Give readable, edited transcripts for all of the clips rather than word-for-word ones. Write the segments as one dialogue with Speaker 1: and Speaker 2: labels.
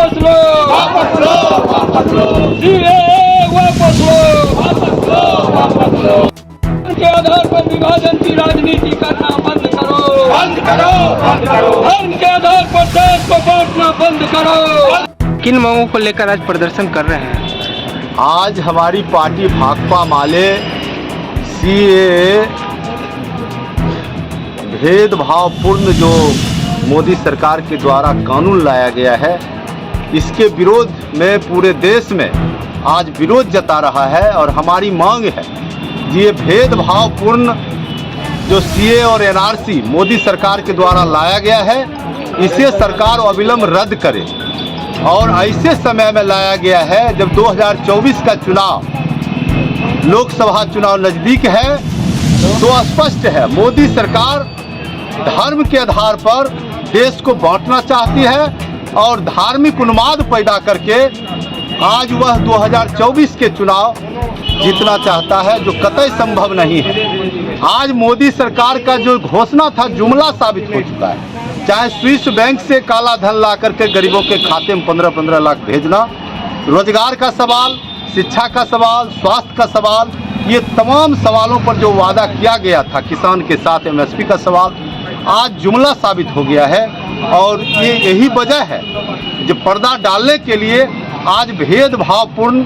Speaker 1: वापस लो, वापस लो, वापस लो, सीएए वापस लो, वापस लो, वापस लो। के आधार पर विभाजन की राजनीति करना बंद करो, बंद करो, बंद करो। धर्म के आधार पर देश को बांटना बंद करो।
Speaker 2: किन मांगों को लेकर आज प्रदर्शन कर रहे हैं?
Speaker 3: आज हमारी पार्टी भाकपा माले सीएए भेदभावपूर्ण जो मोदी सरकार के द्वारा कानून लाया गया है, इसके विरोध में पूरे देश में आज विरोध जता रहा है। और हमारी मांग है ये भेदभावपूर्ण जो सीए और एनआरसी मोदी सरकार के द्वारा लाया गया है, इसे सरकार अविलंब रद्द करे। और ऐसे समय में लाया गया है जब 2024 का चुनाव, लोकसभा चुनाव नज़दीक है, तो स्पष्ट है मोदी सरकार धर्म के आधार पर देश को बांटना चाहती है और धार्मिक उन्माद पैदा करके आज वह 2024 के चुनाव जीतना चाहता है, जो कतई संभव नहीं है। आज मोदी सरकार का जो घोषणा था जुमला साबित हो चुका है। चाहे स्विस बैंक से काला धन ला करके गरीबों के खाते में 15-15 लाख भेजना, रोजगार का सवाल, शिक्षा का सवाल, स्वास्थ्य का सवाल, ये तमाम सवालों पर जो वादा किया गया था, किसान के साथ एमएसपी का सवाल, आज जुमला साबित हो गया है। और ये यही वजह है जो पर्दा डालने के लिए आज भेदभावपूर्ण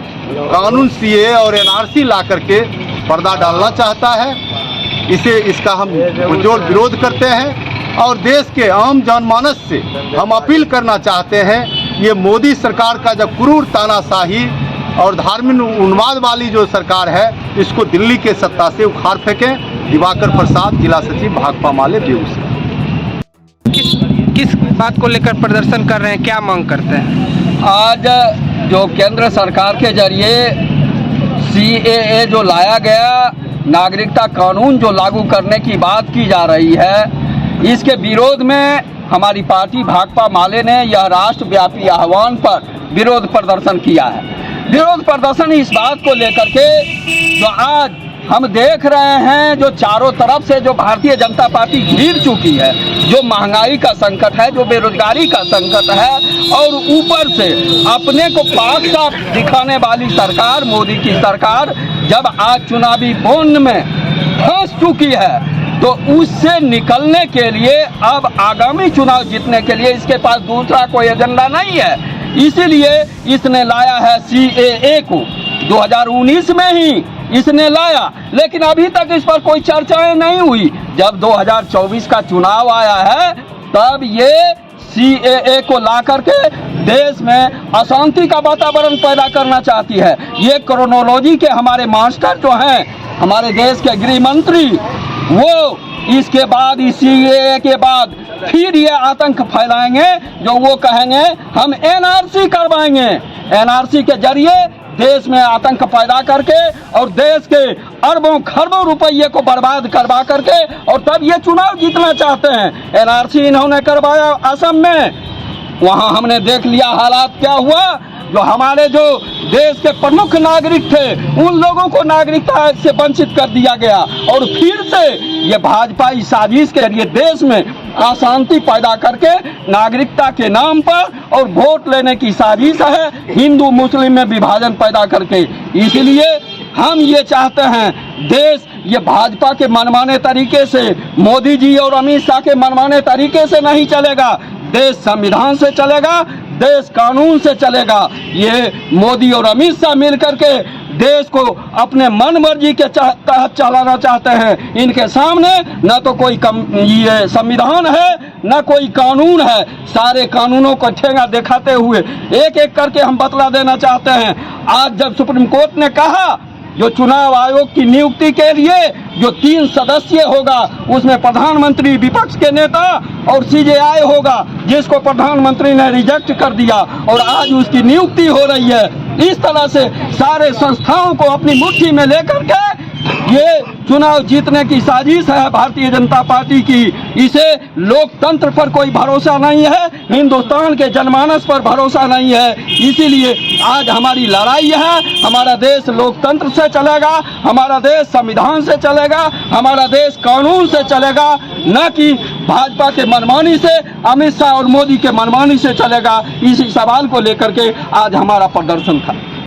Speaker 3: कानून सीए और एनआरसी ला करके पर्दा डालना चाहता है। इसका हम पुरजोर विरोध करते हैं और देश के आम जनमानस से हम अपील करना चाहते हैं, ये मोदी सरकार का जब क्रूर तानाशाही और धार्मिक उन्माद वाली जो सरकार है, इसको दिल्ली के सत्ता से उखाड़ फेंकें। दिवाकर प्रसाद, जिला सचिव भाकपा माले, बेगूसराय।
Speaker 2: किस बात को लेकर प्रदर्शन कर रहे हैं, क्या मांग करते हैं?
Speaker 1: आज जो केंद्र सरकार के जरिए सीएए जो लाया गया, नागरिकता कानून जो लागू करने की बात की जा रही है, इसके विरोध में हमारी पार्टी भाकपा माले ने यह राष्ट्रव्यापी आह्वान पर विरोध प्रदर्शन किया है। विरोध प्रदर्शन इस बात को लेकर के जो आज हम देख रहे हैं, जो चारों तरफ से जो भारतीय जनता पार्टी घिर चुकी है, जो महंगाई का संकट है, जो बेरोजगारी का संकट है, और ऊपर से अपने को पाक साफ दिखाने वाली सरकार, मोदी की सरकार, जब आज चुनावी बॉन्ड में फंस चुकी है, तो उससे निकलने के लिए अब आगामी चुनाव जीतने के लिए इसके पास दूसरा कोई एजेंडा नहीं है। इसीलिए इसने लाया है सीएए को। 2019 में ही इसने लाया, लेकिन अभी तक इस पर कोई चर्चाएं नहीं हुई। जब 2024 का चुनाव आया है, तब ये सीएए को ला करके देश में अशांति का वातावरण पैदा करना चाहती है। ये क्रोनोलॉजी के हमारे मास्टर जो हैं, हमारे देश के गृह मंत्री, वो इसके बाद, इस सीएए के बाद फिर ये आतंक फैलाएंगे, जो वो कहेंगे हम एनआरसी करवाएंगे। एनआरसी के जरिए देश में आतंक पैदा करके और देश के अरबों खरबों रुपये को बर्बाद करवा करके, और तब ये चुनाव जीतना चाहते हैं। एनआरसी इन्होंने करवाया असम में, वहाँ हमने देख लिया हालात क्या हुआ। जो हमारे जो देश के प्रमुख नागरिक थे, उन लोगों को नागरिकता से वंचित कर दिया गया। और फिर से ये भाजपा इस साजिश के जरिए देश में अशांति पैदा करके नागरिकता के नाम पर और वोट लेने की साजिश है, हिंदू मुस्लिम में विभाजन पैदा करके। इसलिए हम ये चाहते हैं, देश ये भाजपा के मनमाने तरीके से, मोदी जी और अमित शाह के मनमाने तरीके से नहीं चलेगा। देश संविधान से चलेगा, देश कानून से चलेगा। ये मोदी और अमित शाह मिल करके देश को अपने मन मर्जी के तहत चलाना चाहते हैं। इनके सामने न तो कोई ये संविधान है, न कोई कानून है। सारे कानूनों को ठेंगा दिखाते हुए एक एक करके हम बतला देना चाहते हैं। आज जब सुप्रीम कोर्ट ने कहा जो चुनाव आयोग की नियुक्ति के लिए जो 3 सदस्य होगा, उसमें प्रधानमंत्री, विपक्ष के नेता और सीजेआई होगा, जिसको प्रधानमंत्री ने रिजेक्ट कर दिया और आज उसकी नियुक्ति हो रही है। इस तरह से सारे संस्थाओं को अपनी मुट्ठी में लेकर के ये चुनाव जीतने की साजिश है भारतीय जनता पार्टी की। इसे लोकतंत्र पर कोई भरोसा नहीं है, हिंदुस्तान के जनमानस पर भरोसा नहीं है। इसीलिए आज हमारी लड़ाई है। हमारा देश लोकतंत्र से चलेगा, हमारा देश संविधान से चलेगा, हमारा देश कानून से चलेगा, न कि भाजपा के मनमानी से, अमित शाह और मोदी के मनमानी से चलेगा, इसी सवाल को लेकर के आज हमारा प्रदर्शन था।